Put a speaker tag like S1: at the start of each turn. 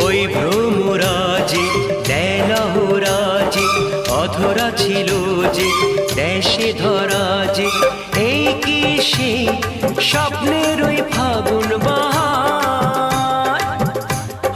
S1: ওই ভ্রমরাজে দেলহরাজে অধরা ছিল যে দেশে ধরা যে, এই কি সে স্বপ্নের ওই ফাগুন